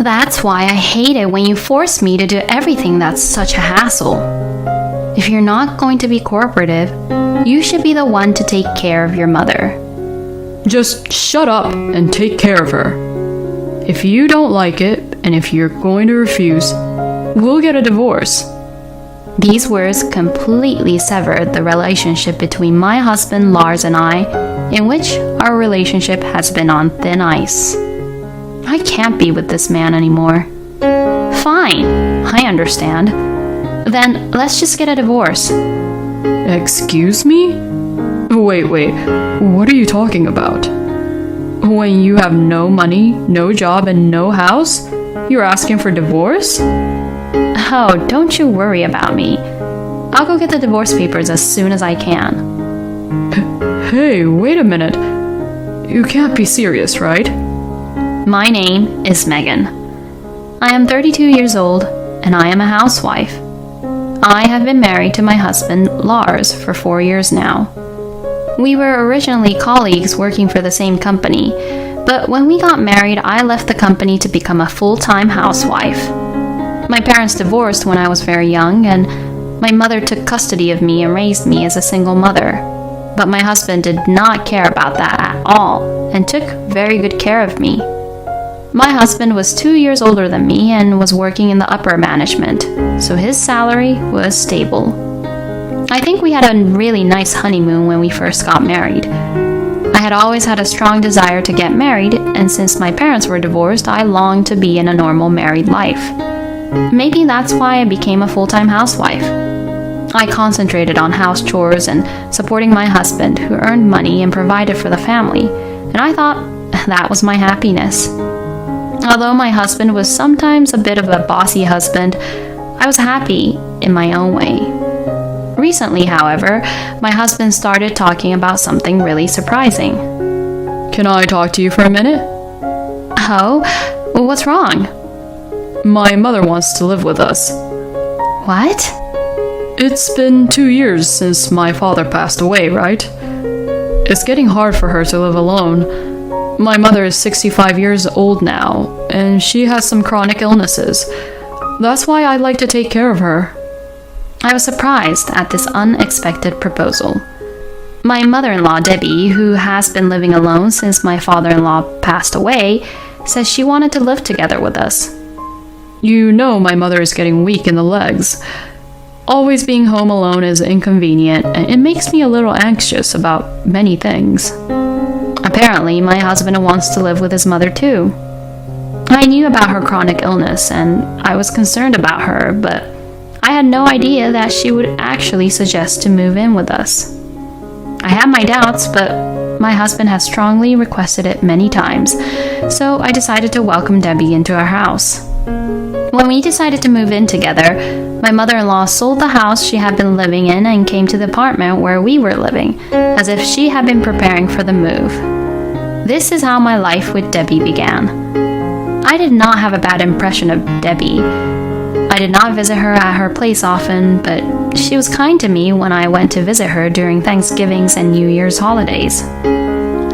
That's why I hate it when you force me to do everything that's such a hassle. If you're not going to be cooperative, you should be the one to take care of your mother. Just shut up and take care of her. If you don't like it, and if you're going to refuse, we'll get a divorce. These words completely severed the relationship between my husband Lars and I, in which our relationship has been on thin ice. I can't be with this man anymore. Fine, I understand. Then let's just get a divorce. Excuse me? Wait, what are you talking about? When you have no money, no job, and no house, you're asking for divorce? Oh, don't you worry about me. I'll go get the divorce papers as soon as I can. Hey, wait a minute. You can't be serious, right? My name is Megan. I am 32 years old, and I am a housewife. I have been married to my husband, Lars, for 4 years now. We were originally colleagues working for the same company, but when we got married, I left the company to become a full-time housewife. My parents divorced when I was very young, and my mother took custody of me and raised me as a single mother. But my husband did not care about that at all, and took very good care of me. My husband was 2 years older than me and was working in the upper management, so his salary was stable. I think we had a really nice honeymoon when we first got married. I had always had a strong desire to get married, and since my parents were divorced, I longed to be in a normal married life. Maybe that's why I became a full-time housewife. I concentrated on house chores and supporting my husband, who earned money and provided for the family, and I thought that was my happiness. Although my husband was sometimes a bit of a bossy husband, I was happy in my own way. Recently, however, my husband started talking about something really surprising. Can I talk to you for a minute? Oh, what's wrong? My mother wants to live with us. What? It's been 2 years since my father passed away, right? It's getting hard for her to live alone. My mother is 65 years old now, and she has some chronic illnesses. That's why I'd like to take care of her. I was surprised at this unexpected proposal. My mother-in-law, Debbie, who has been living alone since my father-in-law passed away, says she wanted to live together with us. You know my mother is getting weak in the legs. Always being home alone is inconvenient, and it makes me a little anxious about many things. Apparently, my husband wants to live with his mother too. I knew about her chronic illness, and I was concerned about her, but I had no idea that she would actually suggest to move in with us. I had my doubts, but my husband has strongly requested it many times, so I decided to welcome Debbie into our house. When we decided to move in together, my mother-in-law sold the house she had been living in and came to the apartment where we were living, as if she had been preparing for the move. This is how my life with Debbie began. I did not have a bad impression of Debbie. I did not visit her at her place often, but she was kind to me when I went to visit her during Thanksgivings and New Year's holidays.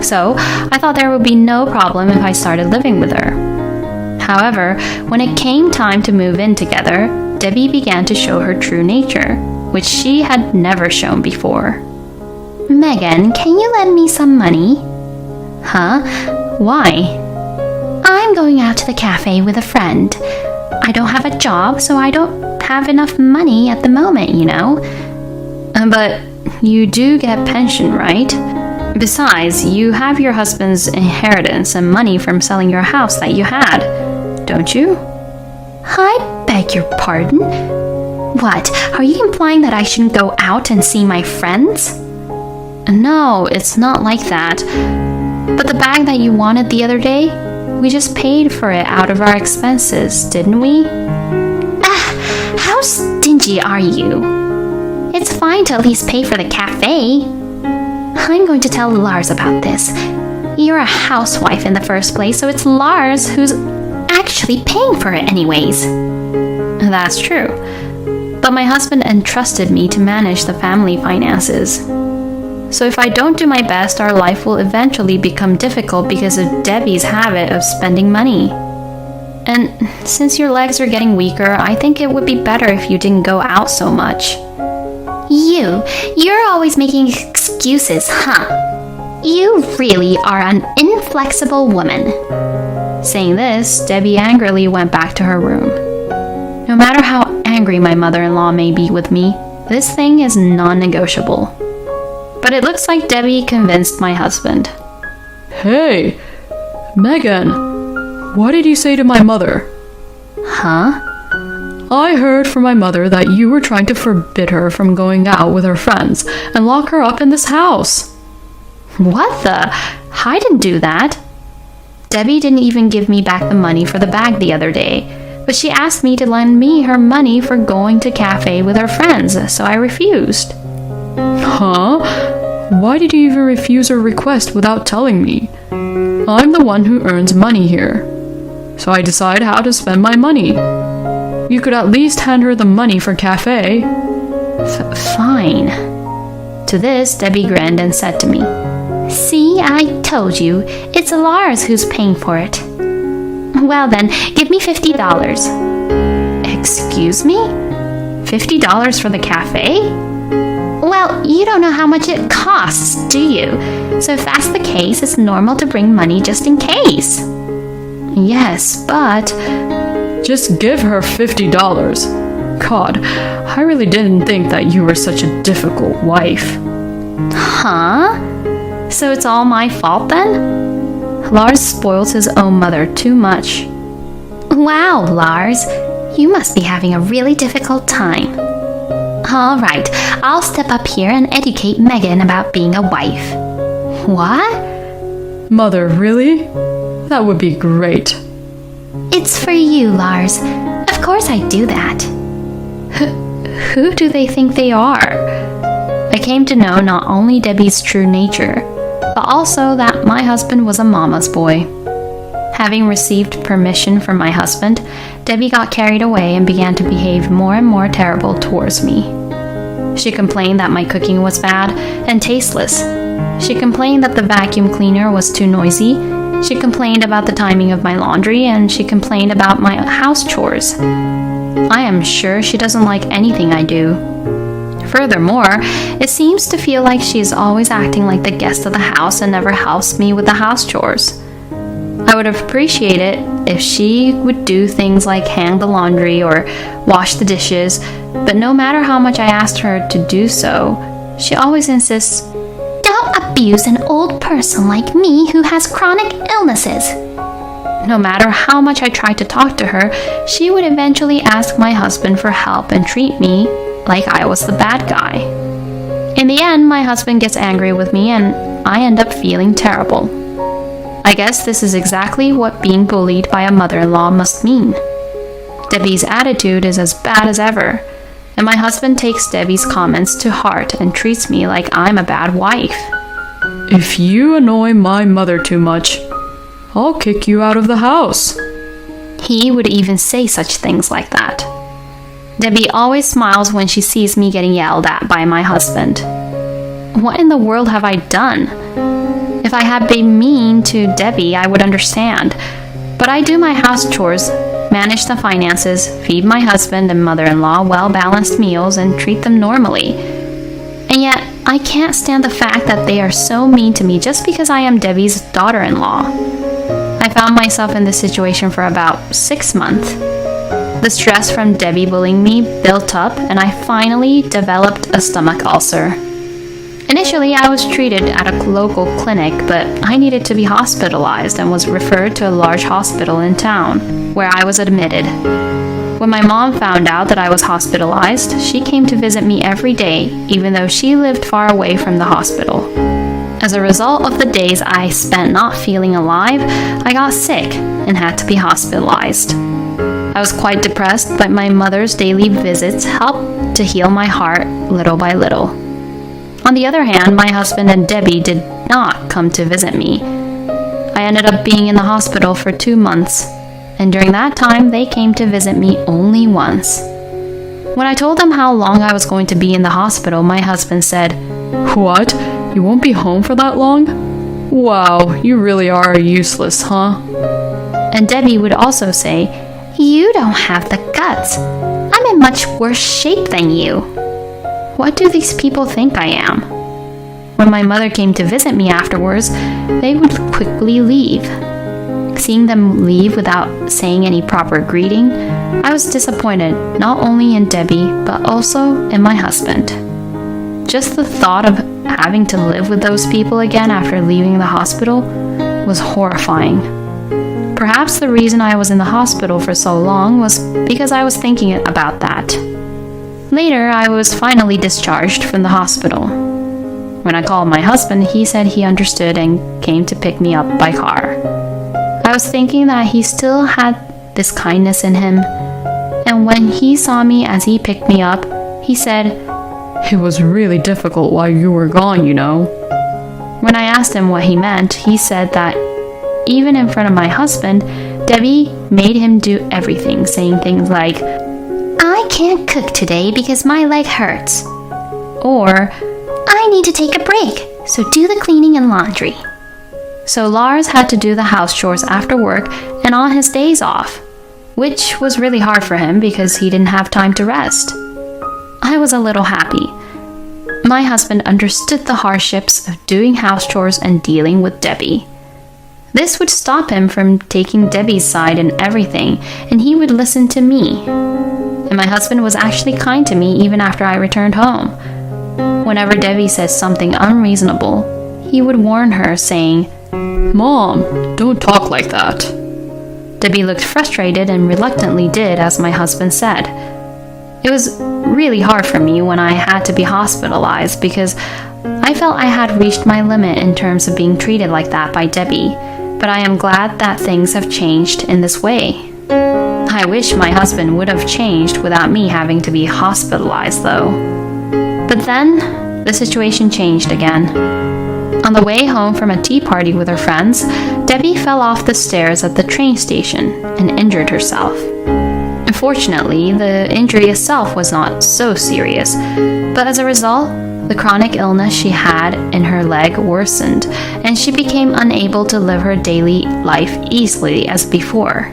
So I thought there would be no problem if I started living with her. However, when it came time to move in together, Debbie began to show her true nature, which she had never shown before. Megan, can you lend me some money? Huh? Why? I'm going out to the cafe with a friend. I don't have a job, so I don't have enough money at the moment, you know. But you do get pension, right? Besides, you have your husband's inheritance and money from selling your house that you had, don't you? I beg your pardon? What, are you implying that I shouldn't go out and see my friends? No, it's not like that. But the bag that you wanted the other day, we just paid for it out of our expenses, didn't we? How stingy are you? It's fine to at least pay for the cafe. I'm going to tell Lars about this. You're a housewife in the first place, so it's Lars who's actually paying for it anyways. That's true. But my husband entrusted me to manage the family finances. So if I don't do my best, our life will eventually become difficult because of Debbie's habit of spending money. And since your legs are getting weaker, I think it would be better if you didn't go out so much. You're always making excuses, huh? You really are an inflexible woman. Saying this, Debbie angrily went back to her room. No matter how angry my mother-in-law may be with me, this thing is non-negotiable. But it looks like Debbie convinced my husband. Hey, Megan, what did you say to my mother? Huh? I heard from my mother that you were trying to forbid her from going out with her friends and lock her up in this house. What the? I didn't do that. Debbie didn't even give me back the money for the bag the other day, but she asked me to lend me her money for going to cafe with her friends, so I refused. Huh? Why did you even refuse her request without telling me? I'm the one who earns money here, so I decide how to spend my money. You could at least hand her the money for cafe. Fine. To this, Debbie grinned and said to me, See, I told you, it's Lars who's paying for it. Well then, give me $50. Excuse me? $50 for the cafe? Well, you don't know how much it costs, do you? So if that's the case, it's normal to bring money just in case. Yes, but... Just give her $50. God, I really didn't think that you were such a difficult wife. Huh? So it's all my fault then? Lars spoils his own mother too much. Wow, Lars, you must be having a really difficult time. All right, I'll step up here and educate Megan about being a wife. What? Mother, really? That would be great. It's for you, Lars. Of course I do that. Who do they think they are? I came to know not only Debbie's true nature, but also that my husband was a mama's boy. Having received permission from my husband, Debbie got carried away and began to behave more and more terrible towards me. She complained that my cooking was bad and tasteless. She complained that the vacuum cleaner was too noisy. She complained about the timing of my laundry, and she complained about my house chores. I am sure she doesn't like anything I do. Furthermore, it seems to feel like she is always acting like the guest of the house and never helps me with the house chores. I would appreciate it if she would do things like hang the laundry or wash the dishes, but no matter how much I asked her to do so, she always insists, Don't abuse an old person like me who has chronic illnesses. No matter how much I tried to talk to her, she would eventually ask my husband for help and treat me like I was the bad guy. In the end, my husband gets angry with me and I end up feeling terrible. I guess this is exactly what being bullied by a mother-in-law must mean. Debbie's attitude is as bad as ever, and my husband takes Debbie's comments to heart and treats me like I'm a bad wife. If you annoy my mother too much, I'll kick you out of the house. He would even say such things like that. Debbie always smiles when she sees me getting yelled at by my husband. What in the world have I done? If I had been mean to Debbie, I would understand. But I do my house chores, manage the finances, feed my husband and mother-in-law well-balanced meals, and treat them normally. And yet, I can't stand the fact that they are so mean to me just because I am Debbie's daughter-in-law. I found myself in this situation for about 6 months. The stress from Debbie bullying me built up, and I finally developed a stomach ulcer. Initially, I was treated at a local clinic, but I needed to be hospitalized and was referred to a large hospital in town, where I was admitted. When my mom found out that I was hospitalized, she came to visit me every day, even though she lived far away from the hospital. As a result of the days I spent not feeling alive, I got sick and had to be hospitalized. I was quite depressed, but my mother's daily visits helped to heal my heart little by little. On the other hand, my husband and Debbie did not come to visit me. I ended up being in the hospital for 2 months, and during that time, they came to visit me only once. When I told them how long I was going to be in the hospital, my husband said, What? You won't be home for that long? Wow, you really are useless, huh? And Debbie would also say, "You don't have the guts. I'm in much worse shape than you. What do these people think I am?" When my mother came to visit me afterwards, they would quickly leave. Seeing them leave without saying any proper greeting, I was disappointed not only in Debbie, but also in my husband. Just the thought of having to live with those people again after leaving the hospital was horrifying. Perhaps the reason I was in the hospital for so long was because I was thinking about that. Later, I was finally discharged from the hospital. When I called my husband, he said he understood and came to pick me up by car. I was thinking that he still had this kindness in him, and when he saw me as he picked me up, he said, It was really difficult while you were gone, you know. When I asked him what he meant, he said that even in front of my husband, Debbie made him do everything, saying things like, "I can't cook today because my leg hurts," or "I need to take a break, so do the cleaning and laundry." So Lars had to do the house chores after work and on his days off, which was really hard for him because he didn't have time to rest. I was a little happy. My husband understood the hardships of doing house chores and dealing with Debbie. This would stop him from taking Debbie's side in everything, and he would listen to me. And my husband was actually kind to me even after I returned home. Whenever Debbie said something unreasonable, he would warn her, saying, Mom, don't talk like that. Debbie looked frustrated and reluctantly did as my husband said. It was really hard for me when I had to be hospitalized because I felt I had reached my limit in terms of being treated like that by Debbie, but I am glad that things have changed in this way. I wish my husband would have changed without me having to be hospitalized though. But then, the situation changed again. On the way home from a tea party with her friends, Debbie fell off the stairs at the train station and injured herself. Unfortunately, the injury itself was not so serious, but as a result, the chronic illness she had in her leg worsened, and she became unable to live her daily life easily as before.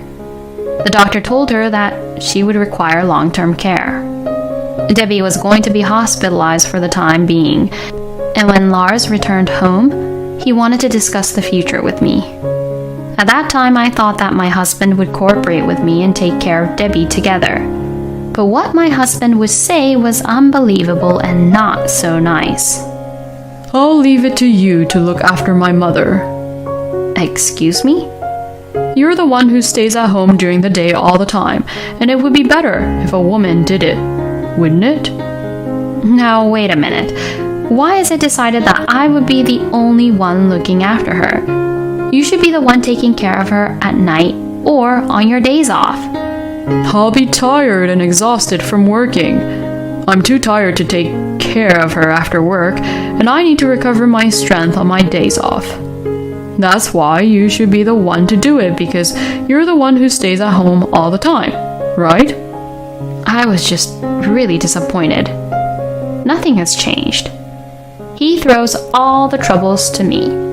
The doctor told her that she would require long-term care. Debbie was going to be hospitalized for the time being, and when Lars returned home, he wanted to discuss the future with me. At that time, I thought that my husband would cooperate with me and take care of Debbie together. But what my husband would say was unbelievable and not so nice. I'll leave it to you to look after my mother. Excuse me? You're the one who stays at home during the day all the time, and it would be better if a woman did it, wouldn't it? Now, wait a minute. Why is it decided that I would be the only one looking after her? You should be the one taking care of her at night or on your days off. I'll be tired and exhausted from working. I'm too tired to take care of her after work, and I need to recover my strength on my days off. That's why you should be the one to do it, because you're the one who stays at home all the time, right? I was just really disappointed. Nothing has changed. He throws all the troubles to me.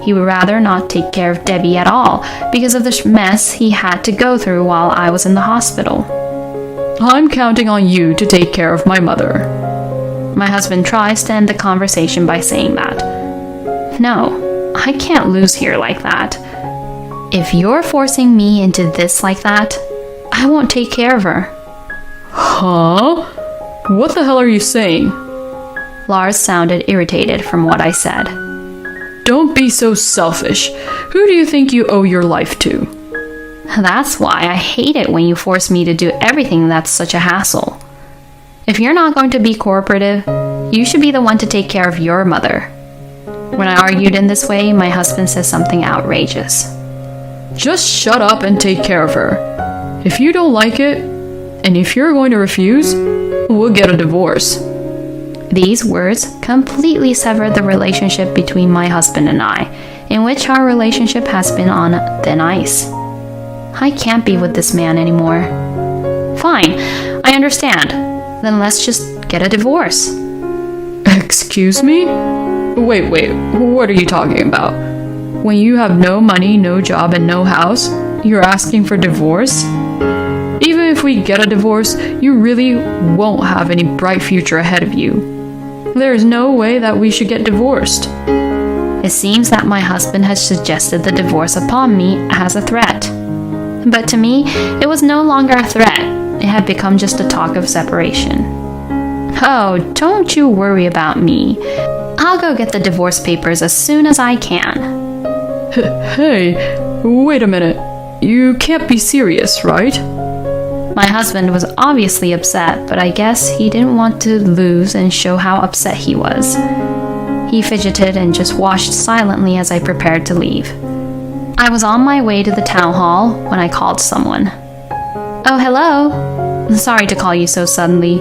He would rather not take care of Debbie at all because of the mess he had to go through while I was in the hospital. I'm counting on you to take care of my mother. My husband tries to end the conversation by saying that. No, I can't lose here like that. If you're forcing me into this like that, I won't take care of her. Huh? What the hell are you saying? Lars sounded irritated from what I said. Don't be so selfish. Who do you think you owe your life to? That's why I hate it when you force me to do everything that's such a hassle. If you're not going to be cooperative, you should be the one to take care of your mother. When I argued in this way, my husband said something outrageous. Just shut up and take care of her. If you don't like it, and if you're going to refuse, we'll get a divorce. These words completely severed the relationship between my husband and I, in which our relationship has been on thin ice. I can't be with this man anymore. Fine, I understand. Then let's just get a divorce. Excuse me? Wait, what are you talking about? When you have no money, no job, and no house, you're asking for divorce? Even if we get a divorce, you really won't have any bright future ahead of you. There is no way that we should get divorced. It seems that my husband has suggested the divorce upon me as a threat. But to me, it was no longer a threat. It had become just a talk of separation. Oh, don't you worry about me. I'll go get the divorce papers as soon as I can. Hey, wait a minute. You can't be serious, right? My husband was obviously upset, but I guess he didn't want to lose and show how upset he was. He fidgeted and just watched silently as I prepared to leave. I was on my way to the town hall when I called someone. Oh, hello. Sorry to call you so suddenly.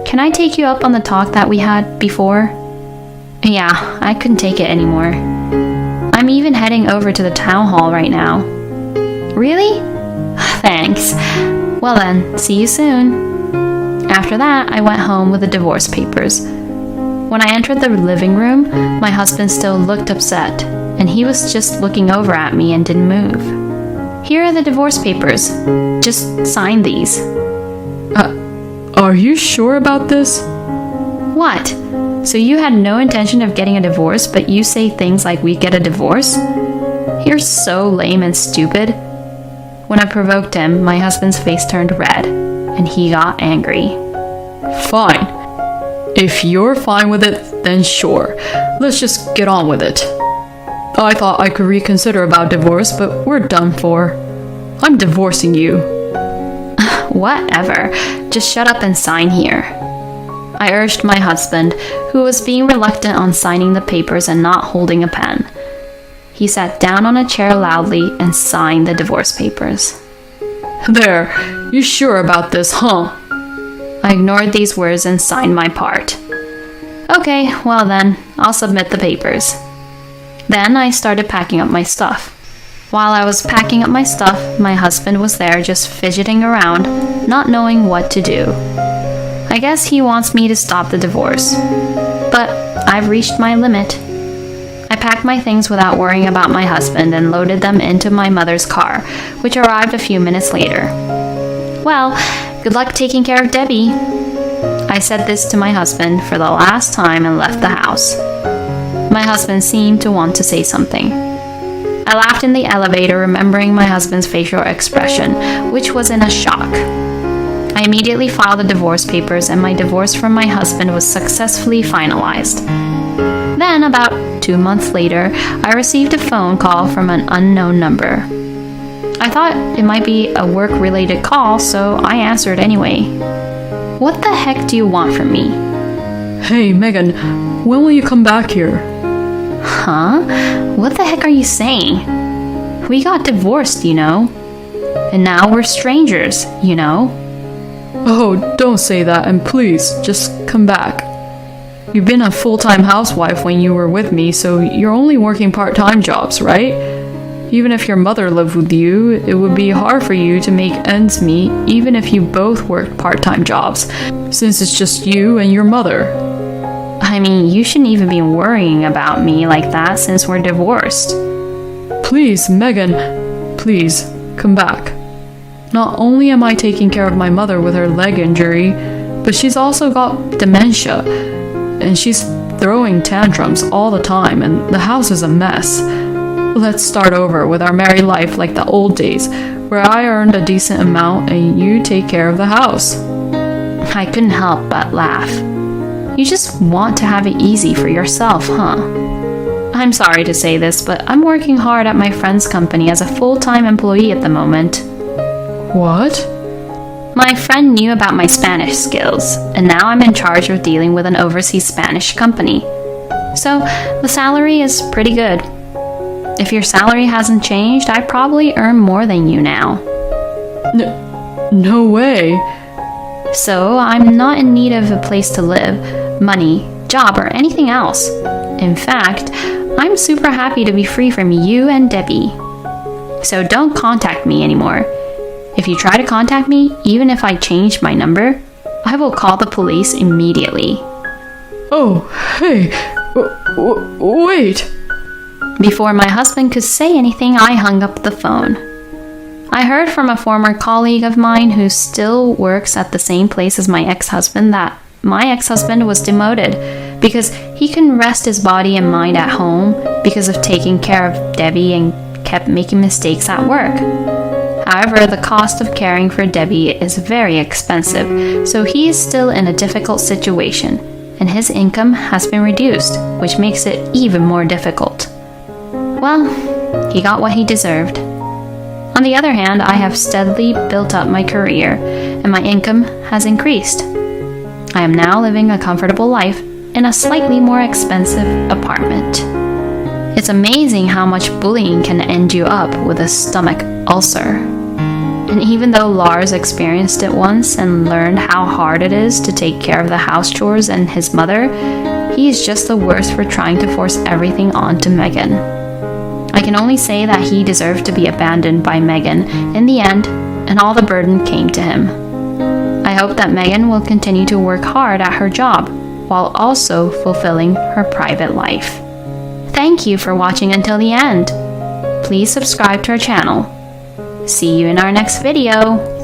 Can I take you up on the talk that we had before? Yeah, I couldn't take it anymore. I'm even heading over to the town hall right now. Really? Thanks. Well then, see you soon. After that, I went home with the divorce papers. When I entered the living room, my husband still looked upset, and he was just looking over at me and didn't move. Here are the divorce papers. Just sign these. Are you sure about this? What? So you had no intention of getting a divorce, but you say things like we get a divorce? You're so lame and stupid. When I provoked him, my husband's face turned red, and he got angry. Fine. If you're fine with it, then sure. Let's just get on with it. I thought I could reconsider about divorce, but we're done for. I'm divorcing you. Whatever. Just shut up and sign here. I urged my husband, who was being reluctant on signing the papers and not holding a pen. He sat down on a chair loudly and signed the divorce papers. There, you sure about this, huh? I ignored these words and signed my part. Okay, well then, I'll submit the papers. Then I started packing up my stuff. While I was packing up my stuff, my husband was there just fidgeting around, not knowing what to do. I guess he wants me to stop the divorce. But I've reached my limit. I packed my things without worrying about my husband and loaded them into my mother's car, which arrived a few minutes later. Well, good luck taking care of Debbie. I said this to my husband for the last time and left the house. My husband seemed to want to say something. I laughed in the elevator, remembering my husband's facial expression, which was in a shock. I immediately filed the divorce papers, and my divorce from my husband was successfully finalized. Then, about 2 months later, I received a phone call from an unknown number. I thought it might be a work-related call, so I answered anyway. What the heck do you want from me? Hey, Megan, when will you come back here? Huh? What the heck are you saying? We got divorced, you know. And now we're strangers, you know. Oh, don't say that, and please, just come back. You've been a full-time housewife when you were with me, so you're only working part-time jobs, right? Even if your mother lived with you, it would be hard for you to make ends meet even if you both worked part-time jobs, since it's just you and your mother. I mean, you shouldn't even be worrying about me like that since we're divorced. Please, Megan, please, come back. Not only am I taking care of my mother with her leg injury, but she's also got dementia, and she's throwing tantrums all the time, and the house is a mess. Let's start over with our married life like the old days, where I earned a decent amount and you take care of the house. I couldn't help but laugh. You just want to have it easy for yourself, huh? I'm sorry to say this, but I'm working hard at my friend's company as a full-time employee at the moment. What? My friend knew about my Spanish skills, and now I'm in charge of dealing with an overseas Spanish company. So, the salary is pretty good. If your salary hasn't changed, I probably earn more than you now. No way. So, I'm not in need of a place to live, money, job, or anything else. In fact, I'm super happy to be free from you and Debbie. So don't contact me anymore. If you try to contact me, even if I change my number, I will call the police immediately. Oh, hey, wait. Before my husband could say anything, I hung up the phone. I heard from a former colleague of mine who still works at the same place as my ex-husband that my ex-husband was demoted because he couldn't rest his body and mind at home because of taking care of Debbie and kept making mistakes at work. However, the cost of caring for Debbie is very expensive, so he is still in a difficult situation, and his income has been reduced, which makes it even more difficult. Well, he got what he deserved. On the other hand, I have steadily built up my career, and my income has increased. I am now living a comfortable life in a slightly more expensive apartment. It's amazing how much bullying can end you up with a stomach ulcer. And even though Lars experienced it once and learned how hard it is to take care of the house chores and his mother, he is just the worst for trying to force everything onto Megan. I can only say that he deserved to be abandoned by Megan in the end, and all the burden came to him. I hope that Megan will continue to work hard at her job while also fulfilling her private life. Thank you for watching until the end. Please subscribe to our channel. See you in our next video.